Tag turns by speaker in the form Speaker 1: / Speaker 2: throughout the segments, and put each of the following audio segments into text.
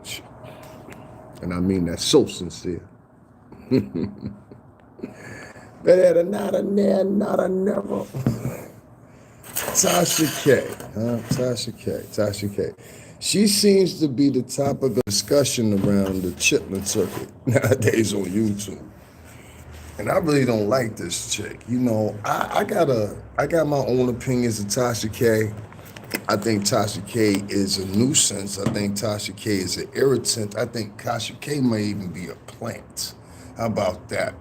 Speaker 1: much. And I mean that so sincere. Better not a near, not a never. Tasha K, Tasha K. She seems to be the topic of discussion around the chitlin circuit nowadays on YouTube. And I really don't like this chick. You know, I got my own opinions of Tasha K. I think Tasha K is a nuisance. I think Tasha K is an irritant. I think Tasha K may even be a plant. How about that?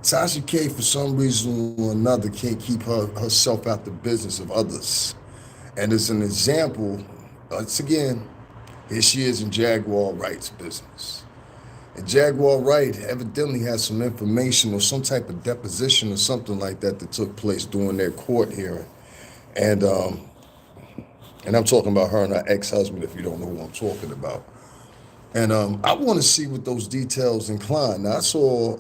Speaker 1: Tasha K, for some reason or another, can't keep herself out the business of others. And as an example, once again, here she is in JAGUARWRIGHT's business. And JAGUARWRIGHT evidently has some information or some type of deposition or something like that that took place during their court hearing. And I'm talking about her and her ex-husband, if you don't know who I'm talking about. And I want to see what those details incline. Now, I saw,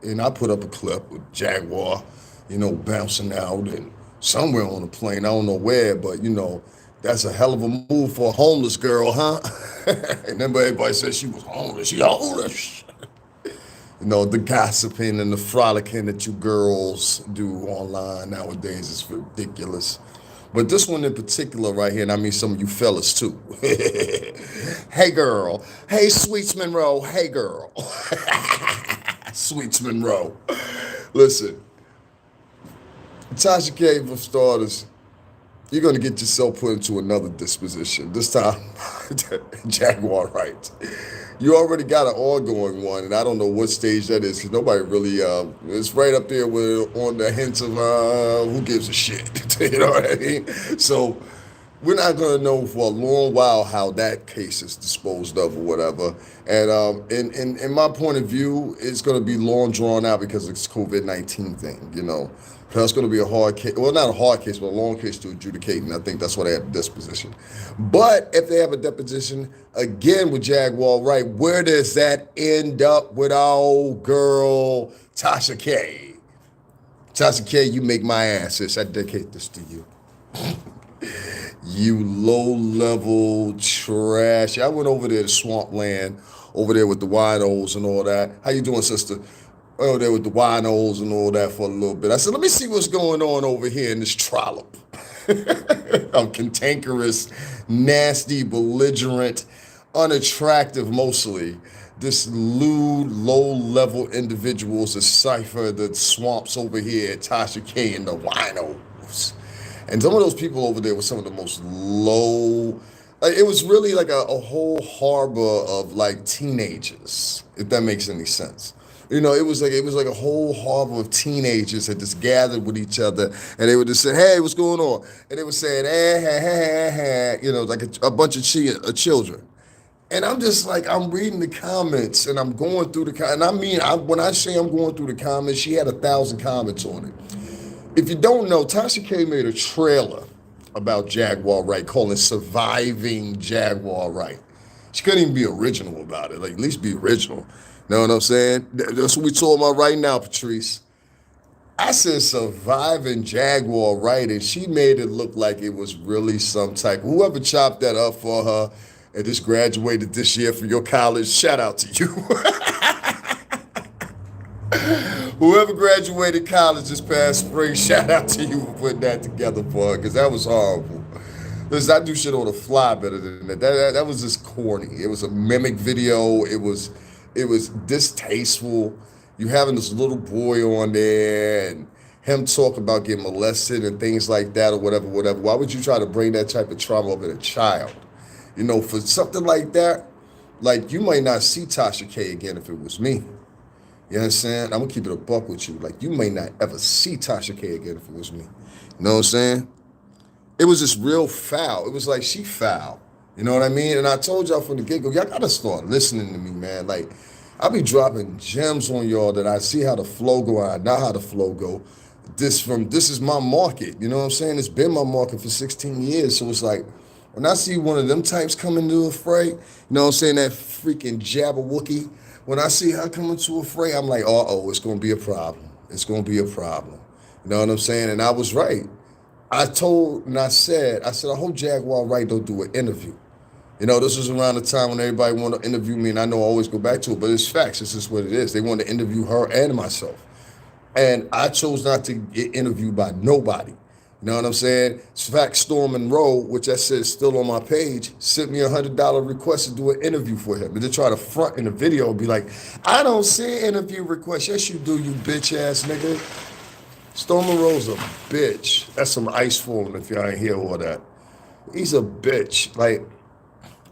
Speaker 1: and I put up a clip with Jaguar, you know, bouncing out and somewhere on the plane. I don't know where, but, you know, that's a hell of a move for a homeless girl, huh? And then everybody said she was homeless. She homeless. You know, the gossiping and the frolicking that you girls do online nowadays is ridiculous. But this one in particular right here, and I mean some of you fellas too. Hey girl. Hey Sweets Monroe. Hey girl. Sweets Monroe. Listen, Tasha K, for starters, you're going to get yourself put into another disposition. This time, JAGUARWRIGHT. You already got an ongoing one, and I don't know what stage that is because nobody really, it's right up there with on the hints of who gives a shit. You know what I mean? So we're not going to know for a long while how that case is disposed of or whatever. And in my point of view, it's going to be long drawn out because it's COVID-19 thing, you know. That's going to be a hard case. Well, not a hard case, but a long case to adjudicate. And I think that's why they have a disposition. But if they have a deposition, again, with JAGUARWRIGHT, where does that end up with our girl, Tasha K? Tasha K, you make my ass, sis. I dedicate this to you. You low-level trash. I went over there to Swampland, over there with the winos and all that. How you doing, sister? Over there with the winos and all that for a little bit. I said, let me see what's going on over here in this trollop. I'm cantankerous, nasty, belligerent, unattractive mostly. This lewd, low-level individuals, a cipher that swamps over here at Tasha K and the winos. And some of those people over there were some of the most low, like, it was really like a whole harbor of like teenagers, if that makes any sense. You know, it was like a whole harbor of teenagers that just gathered with each other, and they would just say, "Hey, what's going on?" And they would say, you know, like a bunch of children. And I'm just like, I'm reading the comments, and I'm going through and I mean, when I say I'm going through the comments, she had 1,000 comments on it. If you don't know, Tasha K made a trailer about JAGUARWRIGHT calling Surviving JAGUARWRIGHT. She couldn't even be original about it. Like, at least be original. Know what I'm saying? That's what we talking about right now, Patrice. I said Surviving JAGUARWRIGHT, and she made it look like it was really some type. Whoever chopped that up for her and just graduated this year from your college, shout out to you. Whoever graduated college this past spring, shout out to you for putting that together for her, because that was horrible. Listen, I do shit on the fly better than that. That was just corny. It was a mimic video. It was distasteful. You having this little boy on there and him talk about getting molested and things like that or whatever. Why would you try to bring that type of trauma up in a child? You know, for something like that, like, you might not see Tasha K again if it was me. You understand? I'm gonna keep it a buck with you. Like, you may not ever see Tasha K again if it was me. You know what I'm saying? It was just real foul. It was like she foul. You know what I mean? And I told y'all from the get-go, y'all gotta start listening to me, man. Like, I be dropping gems on y'all that I see how the flow go, I know how the flow go. This is my market. You know what I'm saying? It's been my market for 16 years. So it's like, when I see one of them types come into a fray, you know what I'm saying, that freaking Jabberwocky, when I see her come into a fray, I'm like, it's going to be a problem. It's going to be a problem. You know what I'm saying? And I was right. I said, I hope JAGUARWRIGHT don't do an interview. You know, this was around the time when everybody wanted to interview me, and I know I always go back to it, but it's facts. It's just what it is. They wanted to interview her and myself. And I chose not to get interviewed by nobody. You know what I'm saying? In fact, Storm and Rowe, which I said is still on my page, sent me $100 request to do an interview for him. And they try to front in the video and be like, I don't see an interview request. Yes, you do, you bitch ass nigga. Storm and Rowe's a bitch. That's some ice for him if y'all ain't hear all that. He's a bitch. Like,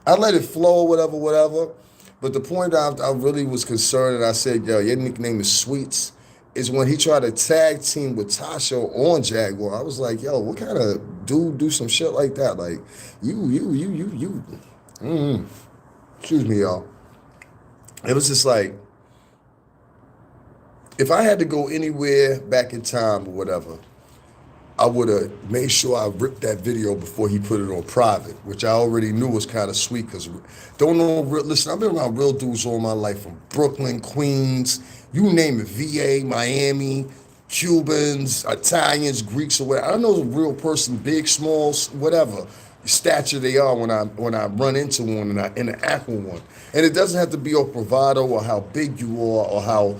Speaker 1: I let it flow, whatever. But the point I really was concerned, and I said, yo, your nickname is Sweets, is when he tried to tag team with Tasha on Jaguar. I was like, yo, what kind of dude do some shit like that? Like, you. Excuse me, y'all. It was just like, if I had to go anywhere back in time or whatever, I would have made sure I ripped that video before he put it on private, which I already knew was kind of sweet because listen, I've been around real dudes all my life from Brooklyn, Queens, you name it, VA, Miami, Cubans, Italians, Greeks, or whatever. I know a real person, big, small, whatever stature they are when I run into one and I interact with one. And it doesn't have to be all bravado or how big you are or how,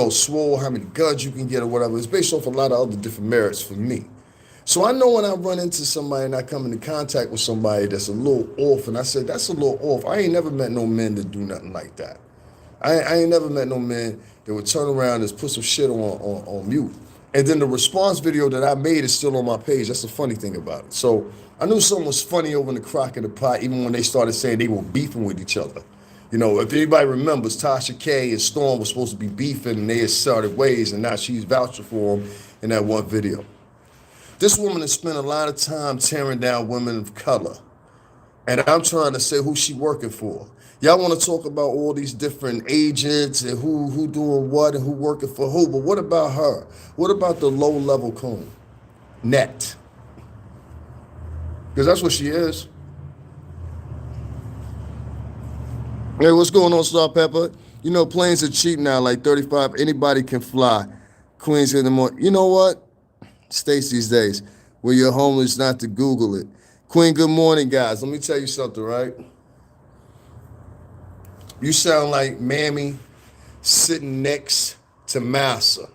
Speaker 1: swole, how many guns you can get or whatever. It's based off a lot of other different merits for me. So I know when I run into somebody and I come into contact with somebody that's a little off, and I said, that's a little off. I ain't never met no men that do nothing like that. I ain't never met no men that would turn around and put some shit on mute. And then the response video that I made is still on my page. That's the funny thing about it. So I knew something was funny over in the crock of the pot, even when they started saying they were beefing with each other. You know, if anybody remembers, Tasha K and Storm were supposed to be beefing and they had started ways, and now she's vouching for them in that one video. This woman has spent a lot of time tearing down women of color. And I'm trying to say who she working for. Y'all want to talk about all these different agents and who doing what and who working for who, but what about her? What about the low-level coon? Net. Because that's what she is. Hey, what's going on, Star Pepper? You know, planes are cheap now, like 35. Anybody can fly. Queens in the morning. You know what? States these days, where you're homeless, not to Google it. Queen, good morning, guys. Let me tell you something, right? You sound like Mammy sitting next to Massa.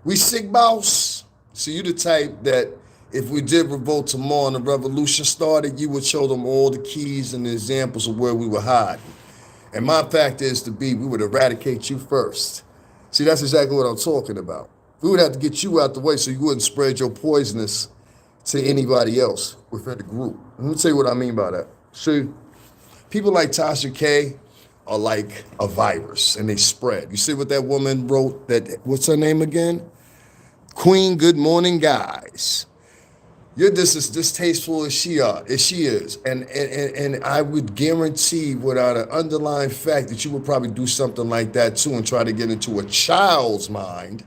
Speaker 1: We sick, boss? So you the type that if we did revolt tomorrow and the revolution started, you would show them all the keys and the examples of where we were hiding. And my fact is to be, we would eradicate you first. See, that's exactly what I'm talking about. We would have to get you out the way so you wouldn't spread your poisonous to anybody else within the group. Let me tell you what I mean by that. See, people like Tasha K are like a virus and they spread. You see what that woman wrote, what's her name again? Queen, good morning, guys. You're just as distasteful as she is. And I would guarantee without an underlying fact that you would probably do something like that too and try to get into a child's mind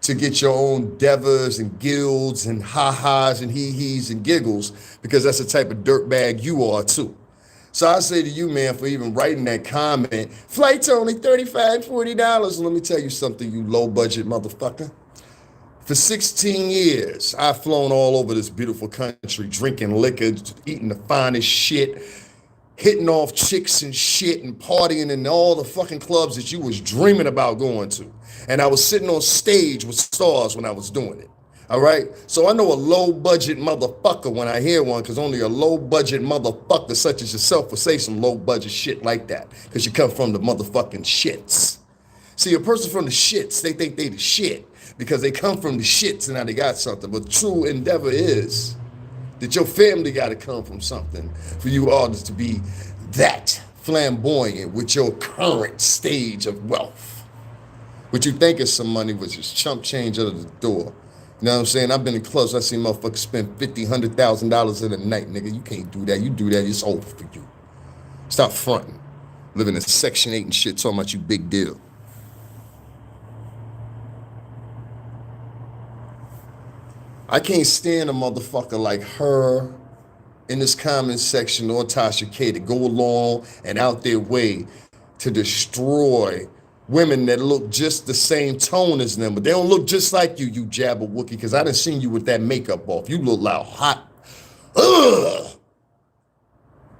Speaker 1: to get your own devas and guilds and ha-has and hee-hees and giggles, because that's the type of dirtbag you are too. So I say to you, man, for even writing that comment, flight's only $35, $40. Let me tell you something, you low-budget motherfucker. For 16 years, I've flown all over this beautiful country, drinking liquor, eating the finest shit, hitting off chicks and shit and partying in all the fucking clubs that you was dreaming about going to. And I was sitting on stage with stars when I was doing it. All right? So I know a low-budget motherfucker when I hear one, because only a low-budget motherfucker such as yourself will say some low-budget shit like that, because you come from the motherfucking shits. See, a person from the shits, they think they the shit because they come from the shits and now they got something. But true endeavor is that your family got to come from something for you all to be that flamboyant with your current stage of wealth. What you think is some money was just chump change out of the door. You know what I'm saying? I've been in clubs, I seen motherfuckers spend $50,000, $100,000 in a night, nigga. You can't do that. You do that, it's over for you. Stop fronting. Living in Section 8 and shit, talking about you big deal. I can't stand a motherfucker like her in this comment section or Tasha K to go along and out their way to destroy women that look just the same tone as them, but they don't look just like you Jabberwocky, because I done seen you with that makeup off. You look like hot. Ugh.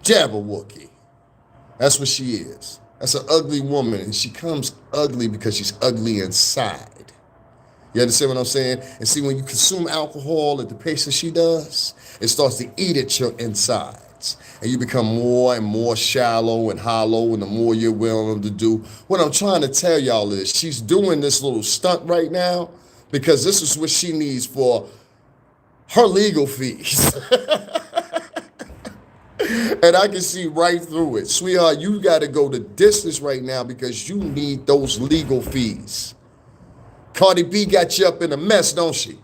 Speaker 1: Jabberwocky. That's what she is. That's an ugly woman, and she comes ugly because she's ugly inside. You understand what I'm saying? And see, when you consume alcohol at the pace that she does, it starts to eat at your insides. And you become more and more shallow and hollow, and the more you're willing to do. What I'm trying to tell y'all is she's doing this little stunt right now because this is what she needs for her legal fees. And I can see right through it. Sweetheart, you got to go the distance right now because you need those legal fees. Cardi B got you up in a mess, don't she?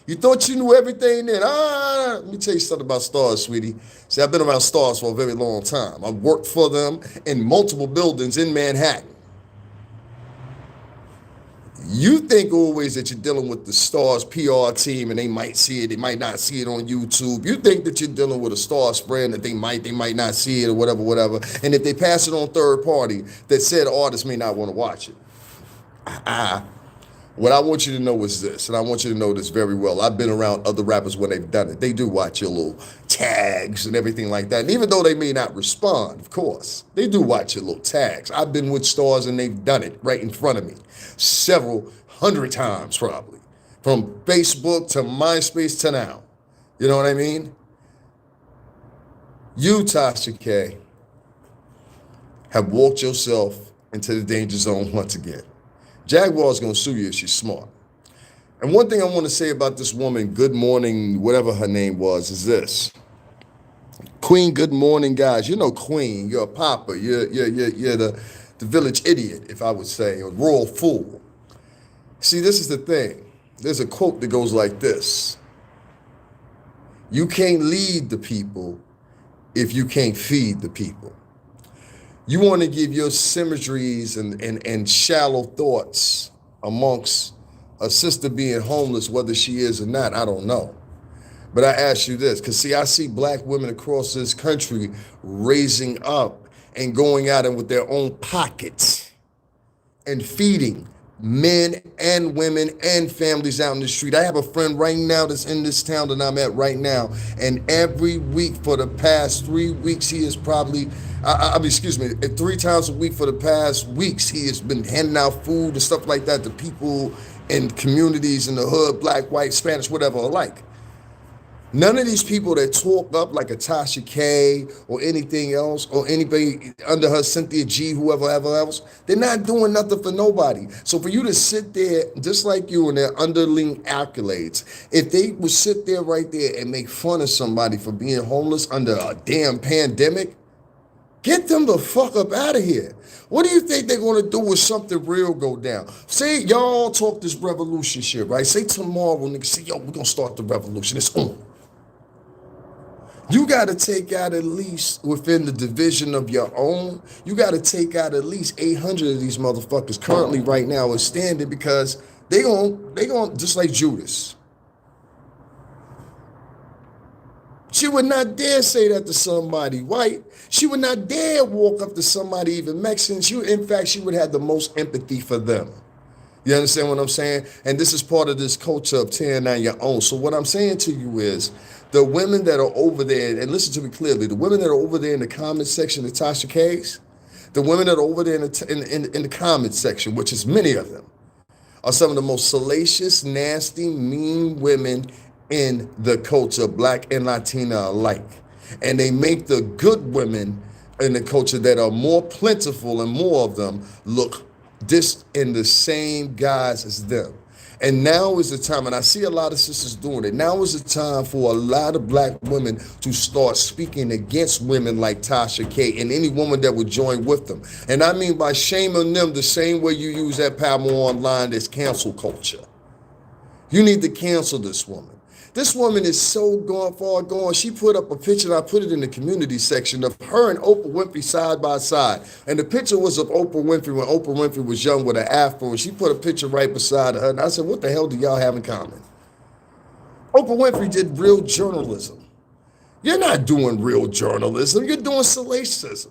Speaker 1: You thought you knew everything then. Let me tell you something about stars, sweetie. See, I've been around stars for a very long time. I've worked for them in multiple buildings in Manhattan. You think always that you're dealing with the stars PR team and they might see it, they might not see it on YouTube. You think that you're dealing with a stars brand that they might not see it or whatever. And if they pass it on third party, that said artist may not want to watch it. What I want you to know is this, and I want you to know this very well. I've been around other rappers when they've done it. They do watch your little tags and everything like that. And even though they may not respond, of course, they do watch your little tags. I've been with stars and they've done it right in front of me. Several hundred times probably. From Facebook to MySpace to now. You know what I mean? You, Tasha K, have walked yourself into the danger zone once again. Jaguar's going to sue you if she's smart. And one thing I want to say about this woman, Good Morning, whatever her name was, is this. Queen, Good Morning, guys. You know Queen. You're a papa. You're the village idiot, if I would say, or royal fool. See, this is the thing. There's a quote that goes like this. You can't lead the people if you can't feed the people. You want to give your symmetries and shallow thoughts amongst a sister being homeless, whether she is or not, I don't know. But I ask you this, because see, I see black women across this country raising up and going out and with their own pockets and feeding men and women and families out in the street. I have a friend right now that's in this town that I'm at right now, and every week for the past 3 weeks, he is probably, 3 times a week for the past weeks, he has been handing out food and stuff like that to people in communities in the hood, black, white, Spanish, whatever alike. None of these people that talk up like a Tasha K or anything else, or anybody under her, Cynthia G, whoever else, they're not doing nothing for nobody. So for you to sit there, just like you and their underling accolades, if they would sit there right there and make fun of somebody for being homeless under a damn pandemic, get them the fuck up out of here. What do you think they're going to do when something real go down? Say y'all talk this revolution shit, right? Say tomorrow, niggas say, yo, we're going to start the revolution. It's on. You got to take out at least within the division of your own, you got to take out at least 800 of these motherfuckers currently right now is standing because they gon' just like Judas. She would not dare say that to somebody white. She would not dare walk up to somebody even Mexican. In fact, she would have the most empathy for them. You understand what I'm saying? And this is part of this culture of tearing down your own. So what I'm saying to you is, the women that are over there, and listen to me clearly, the women that are over there in the comment section of Tasha K's, the women that are over there in the comment section, which is many of them, are some of the most salacious, nasty, mean women in the culture, black and Latina alike. And they make the good women in the culture that are more plentiful and more of them look just in the same guise as them. And now is the time, and I see a lot of sisters doing it, now is the time for a lot of black women to start speaking against women like Tasha K and any woman that would join with them. And I mean by shaming them the same way you use that power online as cancel culture. You need to cancel this woman. This woman is so far gone. She put up a picture, and I put it in the community section, of her and Oprah Winfrey side by side. And the picture was of Oprah Winfrey when Oprah Winfrey was young with an afro, and she put a picture right beside her. And I said, what the hell do y'all have in common? Oprah Winfrey did real journalism. You're not doing real journalism. You're doing salacious.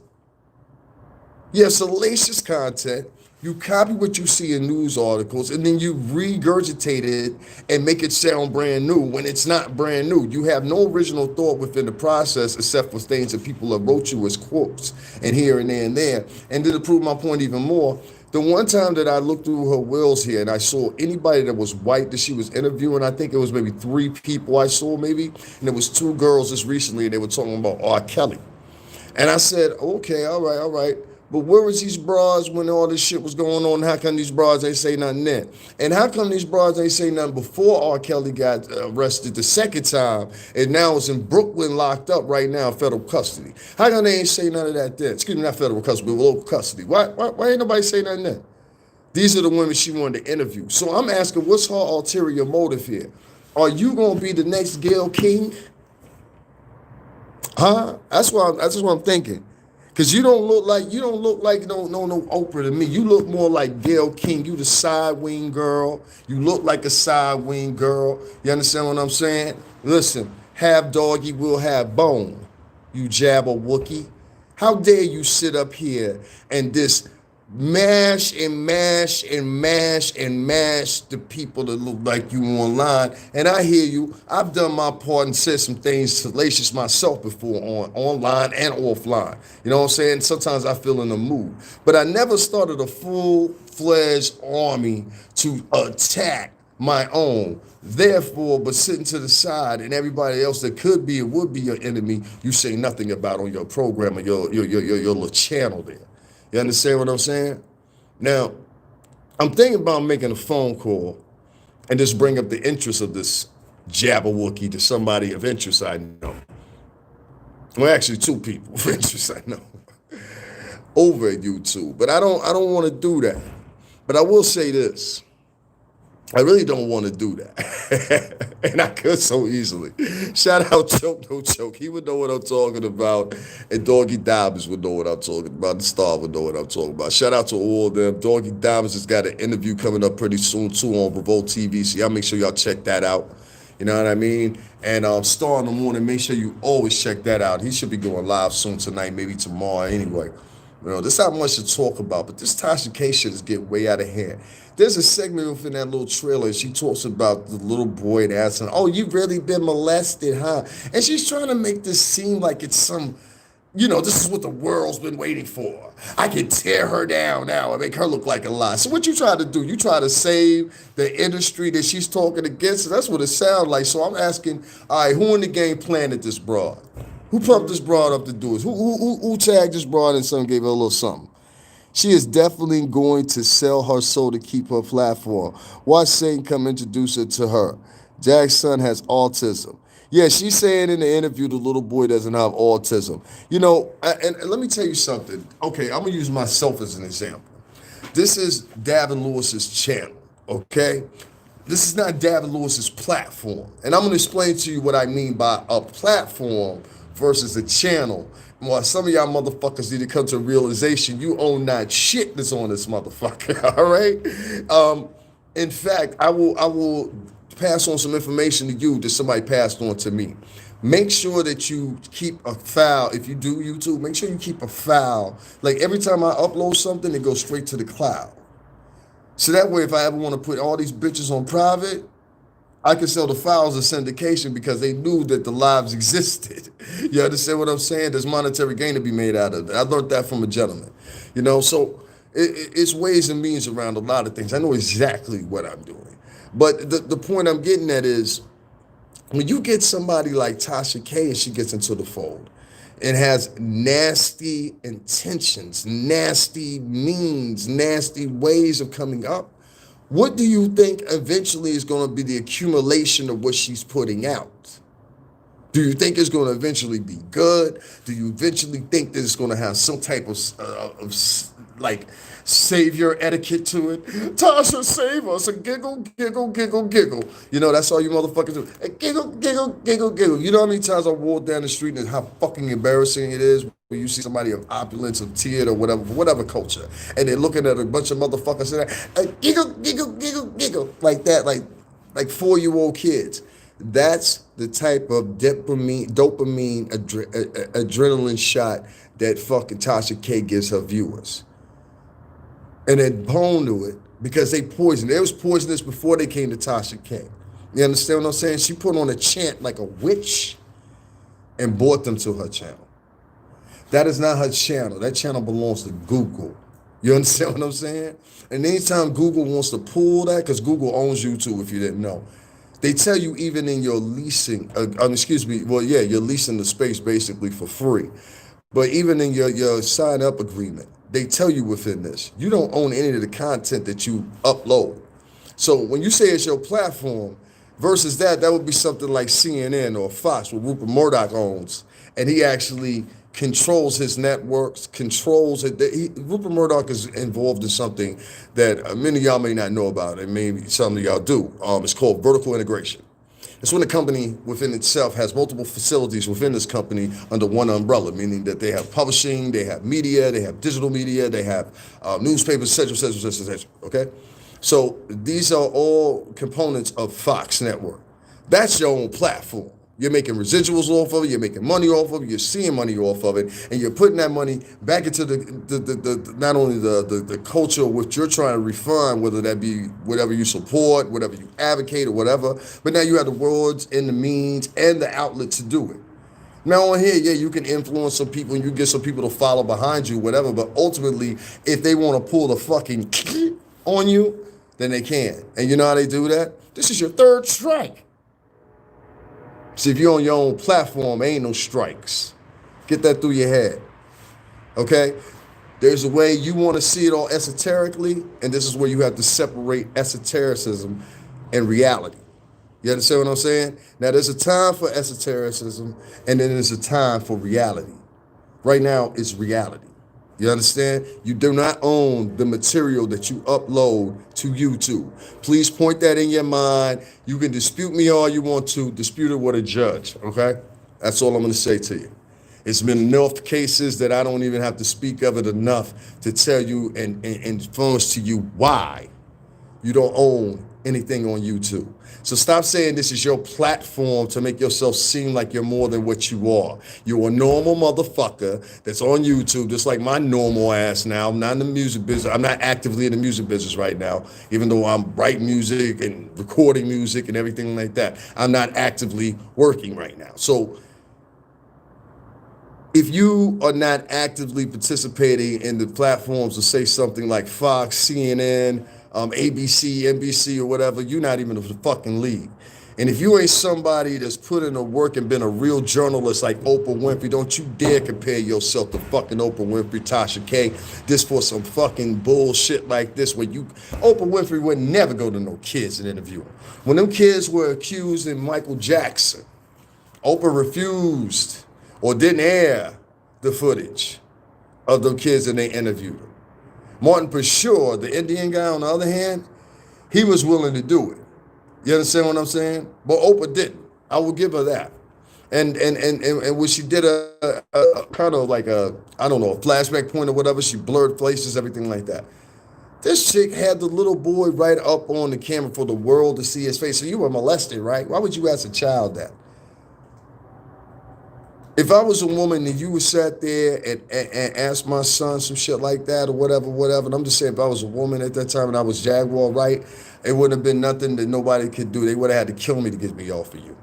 Speaker 1: You have salacious content. You copy what you see in news articles and then you regurgitate it and make it sound brand new when it's not brand new. You have no original thought within the process except for things that people have wrote you as quotes and here and there and there. And then to prove my point even more, the one time that I looked through her wills here and I saw anybody that was white that she was interviewing, I think it was maybe 3 people I saw maybe, and it was 2 girls just recently and they were talking about R. Kelly. And I said, okay, all right, all right. But where was these bras when all this shit was going on? How come these bras ain't say nothing then? And how come these bras ain't say nothing before R. Kelly got arrested the second time and now is in Brooklyn locked up right now in federal custody? How come they ain't say none of that then? Excuse me, not federal custody, but local custody. Why ain't nobody say nothing then? These are the women she wanted to interview. So I'm asking, what's her ulterior motive here? Are you going to be the next Gayle King? Huh? That's what I'm thinking. Cause you don't look like no Oprah to me. You look more like Gayle King. You the side wing girl. You look like a side wing girl. You understand what I'm saying? Listen, have doggy will have bone. You Jabberwocky. How dare you sit up here and this mash and mash and mash and mash the people that look like you online. And I hear you. I've done my part and said some things salacious myself before online and offline. You know what I'm saying? Sometimes I feel in the mood. But I never started a full-fledged army to attack my own. Therefore, but sitting to the side and everybody else that could be or would be your enemy, you say nothing about on your program or your little channel there. You understand what I'm saying? Now, I'm thinking about making a phone call and just bring up the interest of this Jabberwocky to somebody of interest I know. Well, actually 2 people of interest I know over at YouTube. But I don't want to do that. But I will say this. I really don't want to do that. And I could so easily. Shout out Choke No Choke. He would know what I'm talking about. And Doggy Diamonds would know what I'm talking about. The Star would know what I'm talking about. Shout out to all of them. Doggy Diamonds has got an interview coming up pretty soon too on Revolt TV. So y'all make sure y'all check that out. You know what I mean? And Star in the Morning, make sure you always check that out. He should be going live soon tonight, maybe tomorrow anyway. You know, there's not much to talk about, but this Tasha K shit is getting way out of hand. There's a segment within that little trailer. She talks about the little boy and asking, oh, you've really been molested, huh? And she's trying to make this seem like it's some, this is what the world's been waiting for. I can tear her down now and make her look like a lie. So what you try to do? You try to save the industry that she's talking against? That's what it sounds like. So I'm asking, all right, who in the game planted this broad? Who pumped this broad up to do it? Who tagged this broad and some gave her a little something? She is definitely going to sell her soul to keep her platform. Watch Satan come introduce her to her. Jack's son has autism. Yeah, she's saying in the interview the little boy doesn't have autism. And let me tell you something. Okay, I'm going to use myself as an example. This is Davin Lewis's channel, okay? This is not Davin Lewis's platform. And I'm going to explain to you what I mean by a platform versus a channel. Well, some of y'all motherfuckers need to come to a realization you own not shit that's on this motherfucker, all right? In fact, I will pass on some information to you that somebody passed on to me. Make sure that you keep a file. If you do YouTube, make sure you keep a file. Like every time I upload something, it goes straight to the cloud. So that way, if I ever want to put all these bitches on private, I can sell the files of syndication because they knew that the lives existed. You understand what I'm saying? There's monetary gain to be made out of it. I learned that from a gentleman. So it's ways and means around a lot of things. I know exactly what I'm doing. But the point I'm getting at is when you get somebody like Tasha K and she gets into the fold and has nasty intentions, nasty means, nasty ways of coming up, what do you think eventually is going to be the accumulation of what she's putting out? Do you think it's going to eventually be good? Do you eventually think that it's going to have some type of savior etiquette to it? Tasha, save us, and giggle, giggle, giggle, giggle. That's all you motherfuckers do. And giggle, giggle, giggle, giggle. You know how many times I walk down the street and how fucking embarrassing it is when you see somebody of opulence, of theater, whatever culture, and they're looking at a bunch of motherfuckers and giggle, giggle, giggle, giggle, like that, like 4-year-old kids. That's the type of dopamine adrenaline shot that fucking Tasha K gives her viewers. and they're prone to it because they poisoned. They was poisonous before they came to Tasha K. You understand what I'm saying? She put on a chant like a witch and brought them to her channel. That is not her channel. That channel belongs to Google. You understand what I'm saying? And anytime Google wants to pull that, because Google owns YouTube if you didn't know, they tell you even in your leasing, you're leasing the space basically for free. But even in your sign up agreement, they tell you within this, you don't own any of the content that you upload. So when you say it's your platform, versus that would be something like CNN or Fox, what Rupert Murdoch owns, and he actually controls his networks, controls it. Rupert Murdoch is involved in something that many of y'all may not know about, and maybe some of y'all do. It's called vertical integration. It's when a company within itself has multiple facilities within this company under one umbrella, meaning that they have publishing, they have media, they have digital media, they have newspapers, et cetera. Okay? So these are all components of Fox Network. That's your own platform. You're making residuals off of it, you're making money off of it, you're seeing money off of it, and you're putting that money back into the not only the culture which you're trying to refine, whether that be whatever you support, whatever you advocate, or whatever, but now you have the words and the means and the outlet to do it. Now on here, yeah, you can influence some people and you get some people to follow behind you, whatever, but ultimately, if they want to pull the fucking on you, then they can. And you know how they do that? This is your third strike. See, if you're on your own platform, ain't no strikes. Get that through your head, okay? There's a way you want to see it all esoterically, and this is where you have to separate esotericism and reality. You understand what I'm saying? Now, there's a time for esotericism, and then there's a time for reality. Right now, it's reality. You understand? You do not own the material that you upload to YouTube. Please point that in your mind. You can dispute me all you want to. Dispute it with a judge, okay? That's all I'm going to say to you. It's been enough cases that I don't even have to speak of it enough to tell you and influence to you why you don't own anything on YouTube. So stop saying this is your platform to make yourself seem like you're more than what you are. You're a normal motherfucker that's on YouTube, just like my normal ass now. I'm not in the music business. I'm not actively in the music business right now, even though I'm writing music and recording music and everything like that. I'm not actively working right now. So if you are not actively participating in the platforms to say something like Fox, CNN, ABC, NBC, or whatever, you're not even in the fucking league. And if you ain't somebody that's put in the work and been a real journalist like Oprah Winfrey, don't you dare compare yourself to fucking Oprah Winfrey, Tasha K. This for some fucking bullshit like this where Oprah Winfrey would never go to no kids and interview them. When them kids were accused in Michael Jackson, Oprah refused or didn't air the footage of them kids and they interviewed them. Martin Purcell, the Indian guy, on the other hand, he was willing to do it. You understand what I'm saying? But Oprah didn't. I will give her that. And when she did a kind of like a flashback point or whatever, she blurred faces, everything like that. This chick had the little boy right up on the camera for the world to see his face. So you were molested, right? Why would you ask a child that? If I was a woman and you were sat there and asked my son some shit like that or whatever, and I'm just saying if I was a woman at that time and I was JAGUARWRIGHT, it wouldn't have been nothing that nobody could do. They would have had to kill me to get me off of you.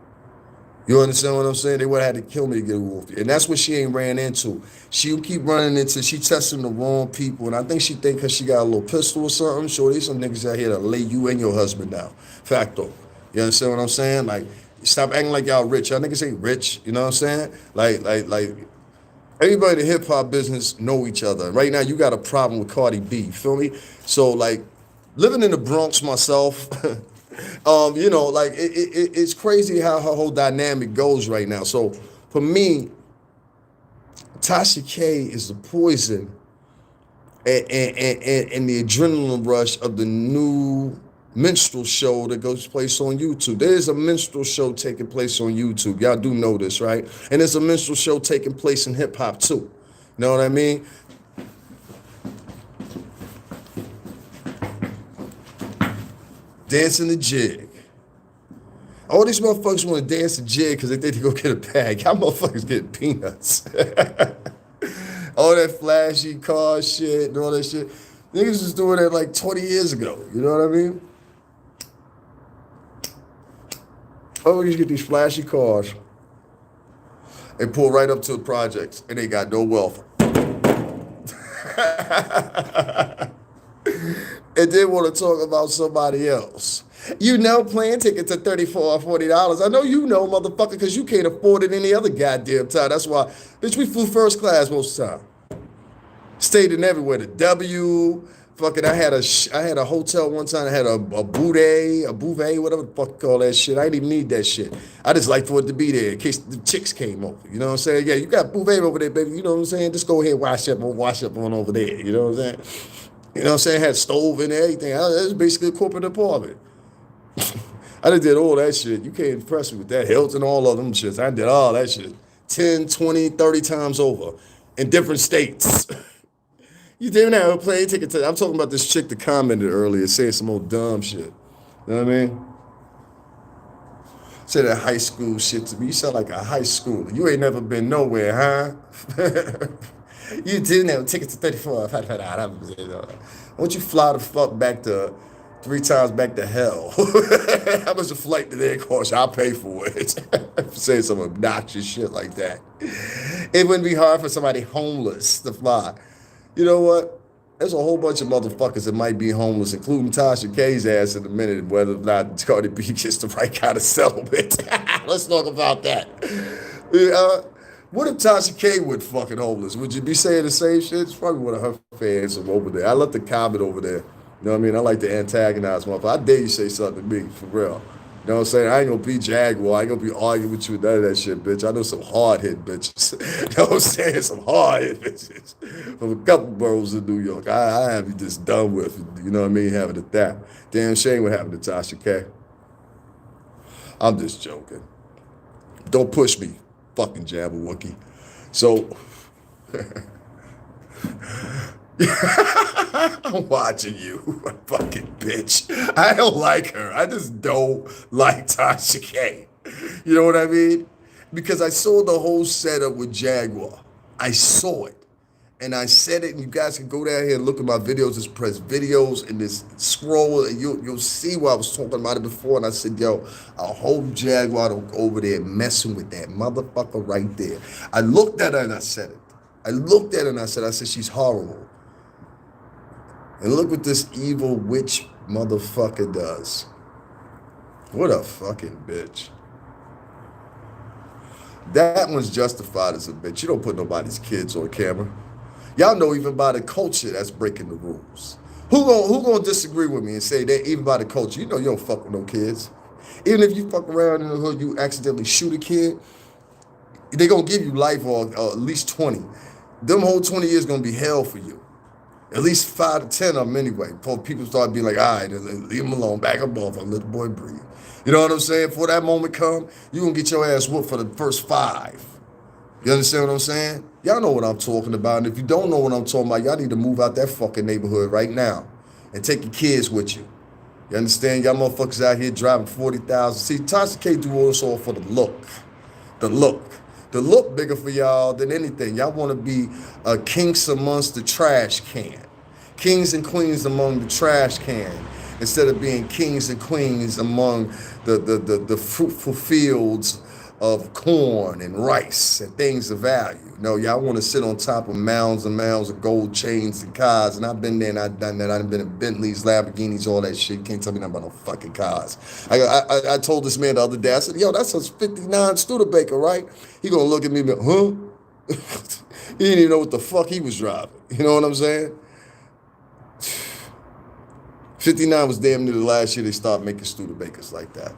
Speaker 1: You understand what I'm saying? They would have had to kill me to get off of you. And that's what she ain't ran into. She'll keep running into, she testing the wrong people. And I think she think because she got a little pistol or something, sure, there's some niggas out here that lay you and your husband down. Facto. You understand what I'm saying? Like, stop acting like y'all rich. Y'all niggas ain't rich. You know what I'm saying? Like everybody in the hip hop business know each other. Right now, you got a problem with Cardi B. You feel me? So like living in the Bronx myself, it's crazy how her whole dynamic goes right now. So for me, Tasha K is the poison and the adrenaline rush of the new minstrel show that goes place on YouTube. There is a minstrel show taking place on YouTube. Y'all do know this, right? And there's a minstrel show taking place in hip hop too. You know what I mean? Dancing the jig. All these motherfuckers want to dance the jig because they think they go get a bag. Y'all motherfuckers get peanuts. All that flashy car shit and all that shit. Niggas was doing that like 20 years ago. You know what I mean? Oh, you get these flashy cars. They pull right up to the projects and they got no wealth. And then want to talk about somebody else. You know, plane tickets are $34 or $40. I know you know, motherfucker, because you can't afford it any other goddamn time. That's why, bitch, we flew first class most of the time. Stayed in everywhere. The W, fucking, I had a hotel one time. I had a bouvet, whatever the fuck you call that shit. I didn't even need that shit. I just like for it to be there in case the chicks came over. You know what I'm saying? Yeah, you got bouvet over there, baby. You know what I'm saying? Just go ahead and wash up on over there. You know what I'm saying? You know what I'm saying? Had stove and everything. It was basically a corporate apartment. I done did all that shit. You can't impress me with that. Hilton, all of them shits. I did all that shit 10, 20, 30 times over in different states. You didn't have a plane ticket to. I'm talking about this chick that commented earlier saying some old dumb shit. You know what I mean? Say that high school shit to me. You sound like a high schooler. You ain't never been nowhere, huh? You didn't have a ticket to 34. Why don't you fly the fuck back to 3 times back to hell? How much a flight to there cost? I'll pay for it. Saying some obnoxious shit like that. It wouldn't be hard for somebody homeless to fly. You know what? There's a whole bunch of motherfuckers that might be homeless, including Tasha K's ass in a minute, whether or not Cardi B gets the right kind of settlement. Let's talk about that. What if Tasha K went fucking homeless? Would you be saying the same shit? It's probably one of her fans from over there. I love the comment over there. You know what I mean? I like to antagonize motherfuckers. I dare you say something to me, for real. You know what I'm saying? I ain't gonna be Jaguar. I ain't gonna be arguing with you with none of that shit, bitch. I know some hard-hit bitches. You know what I'm saying? Some hard-hit bitches from a couple boroughs in New York. I have you just done with, you know what I mean, having it that. Damn shame what happened to Tasha K. I'm just joking. Don't push me, fucking Jabberwocky. So, I'm watching you, fucking bitch. I don't like her. I just don't like Tasha K. You know what I mean? Because I saw the whole setup with Jaguar. I saw it. And I said it, and you guys can go down here and look at my videos, just press videos and just scroll, and you'll see why I was talking about it before. And I said, yo, I hope Jaguar don't go over there messing with that motherfucker right there. I looked at her and I said it. I looked at her and I said, she's horrible. And look what this evil witch motherfucker does. What a fucking bitch. That one's justified as a bitch. You don't put nobody's kids on camera. Y'all know even by the culture that's breaking the rules. Who gonna disagree with me and say that even by the culture, you know you don't fuck with no kids. Even if you fuck around in the hood, you accidentally shoot a kid, they gonna give you life or at least 20. Them whole 20 years gonna be hell for you. At least 5 to 10 of them anyway, before people start being like, all right, leave him alone, back up off, and let the boy breathe. You know what I'm saying? Before that moment come, you gonna get your ass whooped for the first 5. You understand what I'm saying? Y'all know what I'm talking about. And if you don't know what I'm talking about, y'all need to move out that fucking neighborhood right now and take your kids with you. You understand? Y'all motherfuckers out here driving 40,000. See, Tasha K do all this all for the look. The look. The look bigger for y'all than anything. Y'all want to be kings amongst the trash can. Kings and queens among the trash can. Instead of being kings and queens among the fruitful fields of corn and rice and things of value. No, y'all want to sit on top of mounds and mounds of gold chains and cars. And I've been there and I've done that. I've been in Bentleys, Lamborghinis, all that shit. You can't tell me nothing about no fucking cars. I told this man the other day, I said, yo, that's a 59 Studebaker, right? He gonna look at me and be, huh? He didn't even know what the fuck he was driving. You know what I'm saying? 59 was damn near the last year they started making Studebakers like that.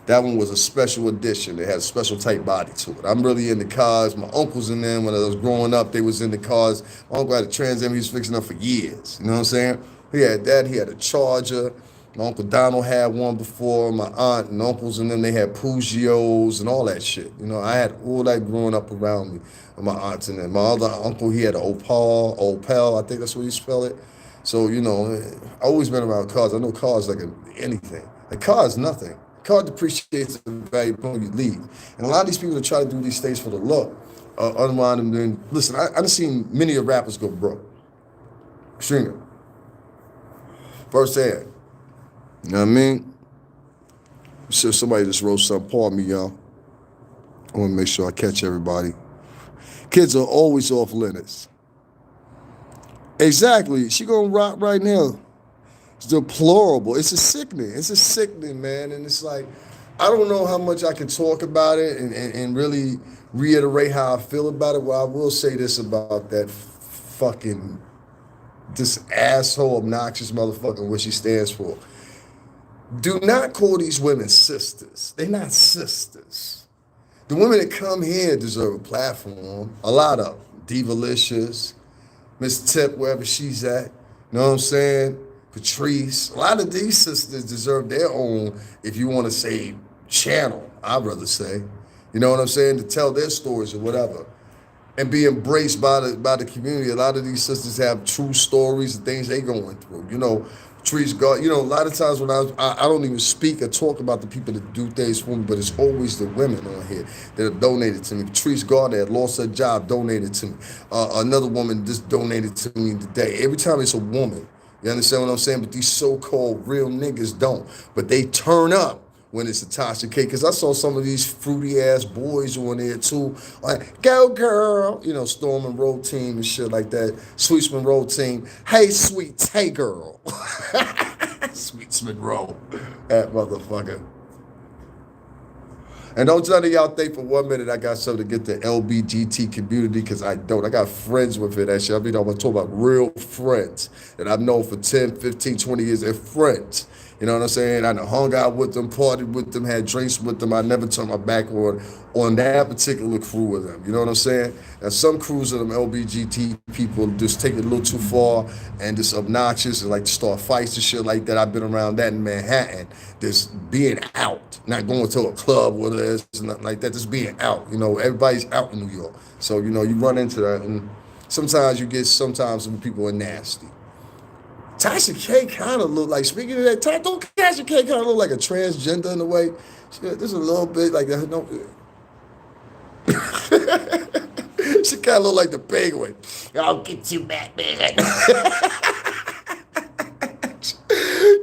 Speaker 1: That one was a special edition. It had a special type body to it. I'm really into cars. My uncles in them, when I was growing up, they was into cars. My uncle had a Trans Am. He was fixing them for years. You know what I'm saying? He had that. He had a Charger. My Uncle Donald had one before. My aunt and uncles and them, they had Peugeots and all that shit. You know, I had all that growing up around me. And my aunts and them. My other uncle, he had an Opel. I think that's what you spell it. So, you know, I always been around cars. I know cars like anything. A car is nothing. Car depreciates the value when you leave. And a lot of these people that try to do these things for the look, unwind them. Then listen, I done seen many of rappers go broke. Extremely. firsthand. You know what I mean? So somebody just wrote something. Pardon me, y'all. I want to make sure I catch everybody. Kids are always off limits. Exactly. She gonna rock right now. It's deplorable. It's a sickening. It's a sickening, man. And it's like, I don't know how much I can talk about it and really reiterate how I feel about it. Well, I will say this about that fucking, this asshole, obnoxious motherfucker, what she stands for. Do not call these women sisters. They're not sisters. The women that come here deserve a platform. A lot of them. Divalicious, Miss Tip, wherever she's at. You know what I'm saying? Patrice. A lot of these sisters deserve their own, if you want to say, channel, I'd rather say. You know what I'm saying? To tell their stories or whatever. And be embraced by the community. A lot of these sisters have true stories and things they going through. You know, Patrice God, you know, a lot of times when I don't even speak or talk about the people that do things for me, but it's always the women on here that have donated to me. Patrice Gardner had lost her job, donated to me. Another woman just donated to me today. Every time it's a woman, you understand what I'm saying? But these so-called real niggas don't. But they turn up when it's a Tasha K, because I saw some of these fruity ass boys on there too, like, go girl, you know, Storm and Road Team and shit like that, Sweetsman Road Team, hey sweet Tay girl, Sweetsman Road, that motherfucker. And don't none of y'all think for 1 minute I got something to get the LBGT community, because I don't. I got friends with it, that shit. I mean, I'm talking about real friends that I've known for 10, 15, 20 years. They're friends. You know what I'm saying? I done hung out with them, partied with them, had drinks with them. I never turned my back on that particular crew with them. You know what I'm saying? Now, some crews of them LBGT people just take it a little too far and just obnoxious and like to start fights and shit like that. I've been around that in Manhattan. Just being out, not going to a club with us, nothing like that. Just being out. You know, everybody's out in New York. So, you know, you run into that. And sometimes you get, sometimes some people are nasty. Tasha K kind of look like, speaking of that, don't Tasha K kind of look like a transgender in a way? There's a little bit like that. No, she kind of look like the penguin. I'll get you, Batman.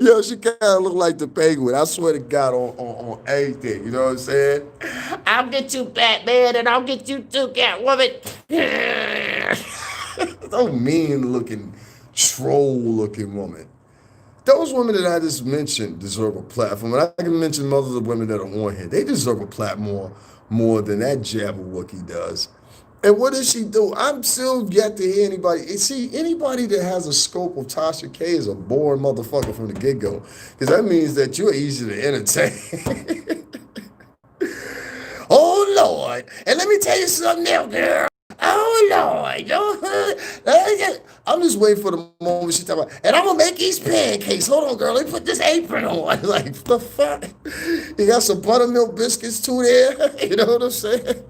Speaker 1: Yo, she kind of look like the penguin. I swear to God on everything. You know what I'm saying? I'll get you, Batman, and I'll get you too, Catwoman. So mean looking, troll looking woman. Those women that I just mentioned deserve a platform. And I can mention others of women that are on here. They deserve a platform more than that Jabberwocky does. And what does she do? I'm still yet to hear anybody. See, anybody that has a scope of Tasha K is a boring motherfucker from the get-go. Because that means that you're easy to entertain. Oh, Lord. And let me tell you something else, girl. Oh, Lord. I'm just waiting for the moment she talk about, and I'm going to make these pancakes. Hold on, girl. Let me put this apron on. Like, what the fuck? You got some buttermilk biscuits too there? You know what I'm saying?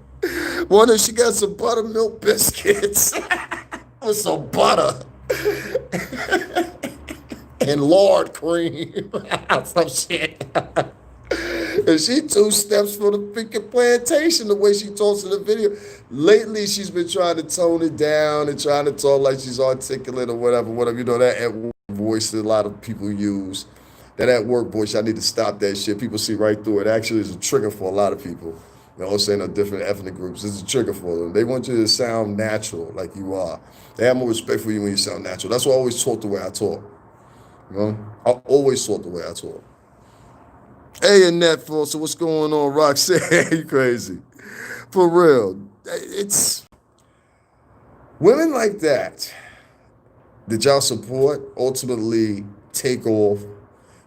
Speaker 1: Wonder if she got some buttermilk biscuits with some butter and lard cream. Some shit. And she 2 steps from the freaking plantation, the way she talks in the video. Lately, she's been trying to tone it down and trying to talk like she's articulate or whatever. You know, that at work voice that a lot of people use. That at work voice, I need to stop that shit. People see right through it. Actually, it's a trigger for a lot of people. You know, saying of different ethnic groups. It's a trigger for them. They want you to sound natural, like you are. They have more respect for you when you sound natural. That's why I always talk the way I talk. You know? I always talk the way I talk. Hey, Annette, so what's going on, Roxanne? You crazy. For real. It's women like that y'all support ultimately take off,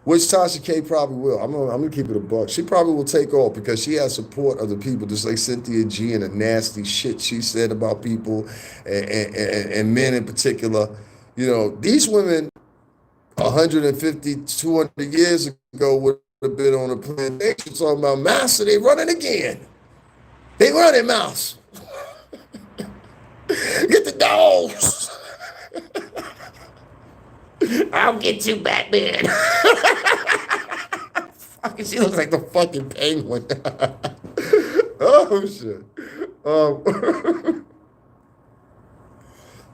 Speaker 1: which Tasha K probably will. I'm gonna keep it a buck. She probably will take off because she has support of the people, just like Cynthia G and the nasty shit she said about people and men in particular. You know, these women 150, 200 years ago would have been on a plantation talking about master, they running again. They running, mouse. Get the dogs. I'll get you, Batman. She looks like the fucking penguin. Oh, shit.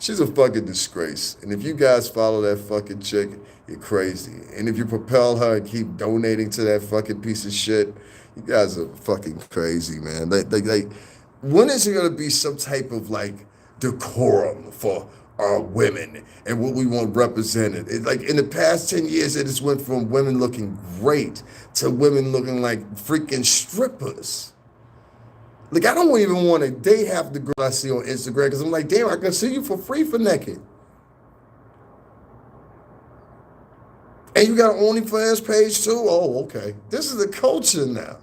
Speaker 1: She's a fucking disgrace. And if you guys follow that fucking chick, you're crazy. And if you propel her and keep donating to that fucking piece of shit, you guys are fucking crazy, man. Like, when is it gonna be some type of like decorum for our women and what we want represented? Like in the past 10 years, it just went from women looking great to women looking like freaking strippers. Like, I don't even want to date half the girls I see on Instagram because I'm like, damn, I can see you for free for naked. And you got an OnlyFans page too? Oh, okay. This is the culture now.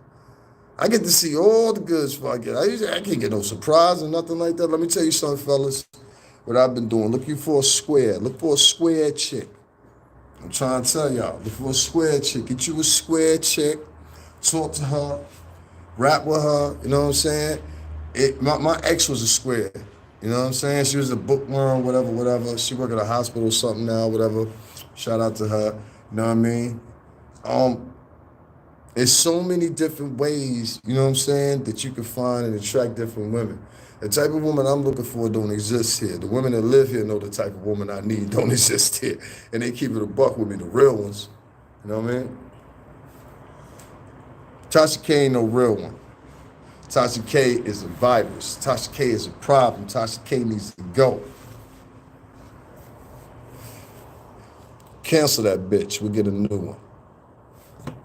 Speaker 1: I get to see all the good fucking. I can't get no surprise or nothing like that. Let me tell you something, fellas. What I've been doing. Looking for a square. Look for a square chick. I'm trying to tell y'all. Look for a square chick. Get you a square chick. Talk to her. Rap with her. You know what I'm saying? My ex was a square. You know what I'm saying? She was a bookworm, whatever. She worked at a hospital or something now, whatever. Shout out to her. You know what I mean? There's so many different ways, you know what I'm saying, that you can find and attract different women. The type of woman I'm looking for don't exist here. The women that live here know the type of woman I need don't exist here. And they keep it a buck with me, the real ones. You know what I mean? Tasha K ain't no real one. Tasha K is a virus. Tasha K is a problem. Tasha K needs to go. Cancel that bitch. We'll get a new one.